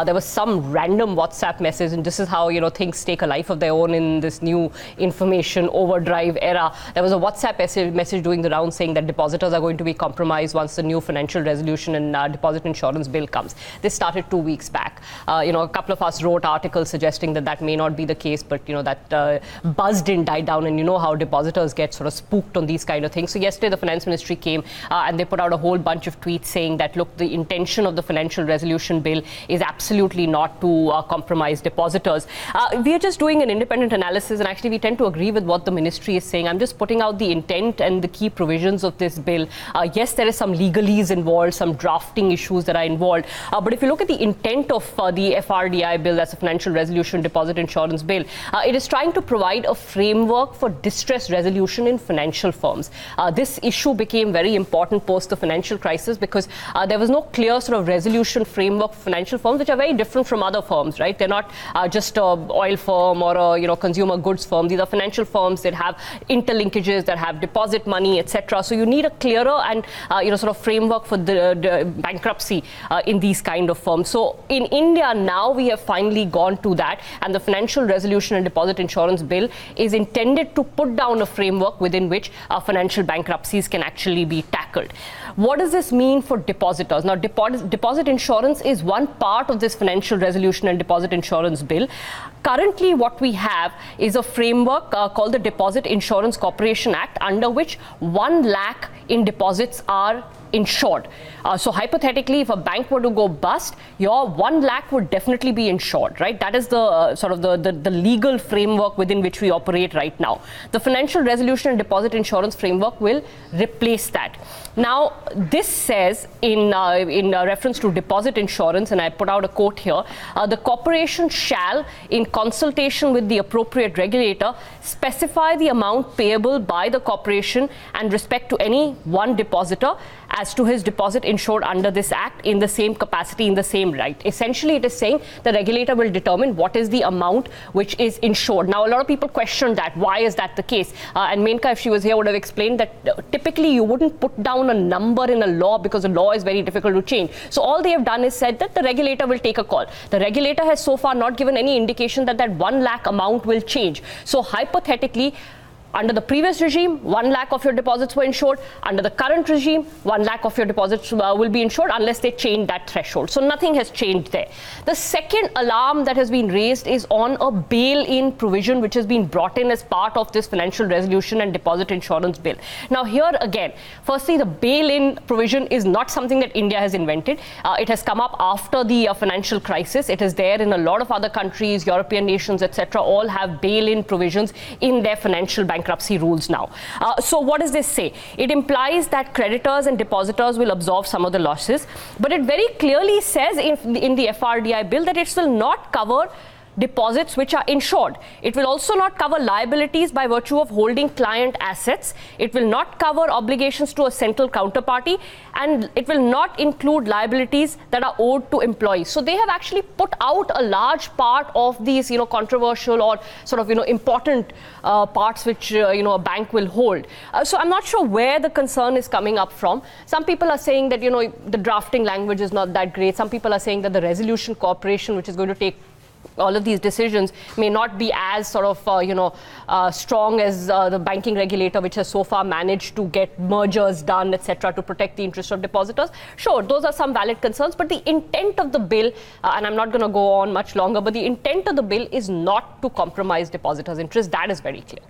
There was some random WhatsApp message, and this is how, things take a life of their own in this new information overdrive era. There was a WhatsApp message doing the round saying that depositors are going to be compromised once the new financial resolution and deposit insurance bill comes. This started 2 weeks back. A couple of us wrote articles suggesting that that may not be the case, but that buzz didn't die down, and how depositors get sort of spooked on these kind of things. So yesterday the finance ministry came and they put out a whole bunch of tweets saying that, look, the intention of the financial resolution bill is absolutely not to compromise depositors. We are just doing an independent analysis, and actually we tend to agree with what the ministry is saying. I'm just putting out the intent and the key provisions of this bill. Yes, there is some legalese involved, some drafting issues that are involved, but if you look at the intent of the FRDI bill, that's a financial resolution deposit insurance bill, it is trying to provide a framework for distress resolution in financial firms. This issue became very important post the financial crisis because there was no clear sort of resolution framework for financial firms, which are very different from other firms, right? They're not just an oil firm or a consumer goods firm. These are financial firms that have interlinkages, that have deposit money, etc. So you need a clearer and sort of framework for the bankruptcy in these kind of firms. So in India now we have finally gone to that, and the financial resolution and deposit insurance bill is intended to put down a framework within which financial bankruptcies can actually be tackled. What does this mean for depositors? Now, deposit insurance is one part of this financial resolution and deposit insurance bill. Currently, what we have is a framework called the Deposit Insurance Corporation Act, under which 1 lakh in deposits are insured. So hypothetically, if a bank were to go bust, your 1 lakh would definitely be insured, right? That is the sort of the legal framework within which we operate right now. The financial resolution and deposit insurance framework will replace that. Now, this says in reference to deposit insurance, and I put out a quote here, the corporation shall, in consultation with the appropriate regulator, specify the amount payable by the corporation and respect to any one depositor as to his deposit insured under this act in the same capacity, in the same right. Essentially, it is saying the regulator will determine what is the amount which is insured. Now, a lot of people question that. Why is that the case? And Menka, if she was here, would have explained that typically you wouldn't put down a number in a law because the law is very difficult to change. So all they have done is said that the regulator will take a call. The regulator has so far not given any indication that that 1 lakh amount will change. So hypothetically, under the previous regime, 1 lakh of your deposits were insured. Under the current regime, 1 lakh of your deposits will be insured unless they change that threshold. So nothing has changed there. The second alarm that has been raised is on a bail-in provision which has been brought in as part of this financial resolution and deposit insurance bill. Now here again, firstly, the bail-in provision is not something that India has invented. It has come up after the financial crisis. It is there in a lot of other countries, European nations, etc. all have bail-in provisions in their financial bankruptcy rules now. So what does this say? It implies that creditors and depositors will absorb some of the losses, but it very clearly says in the FRDI bill that it will not cover deposits which are insured. It will also not cover liabilities by virtue of holding client assets. It will not cover obligations to a central counterparty, and it will not include liabilities that are owed to employees. So they have actually put out a large part of these, controversial or sort of, important parts which, a bank will hold. So I'm not sure where the concern is coming up from. Some people are saying that, the drafting language is not that great. Some people are saying that the resolution corporation, which is going to take all of these decisions, may not be as sort of, strong as the banking regulator, which has so far managed to get mergers done, etc., to protect the interest of depositors. Sure, those are some valid concerns, but the intent of the bill, and I'm not going to go on much longer, but the intent of the bill is not to compromise depositors' interest. That is very clear.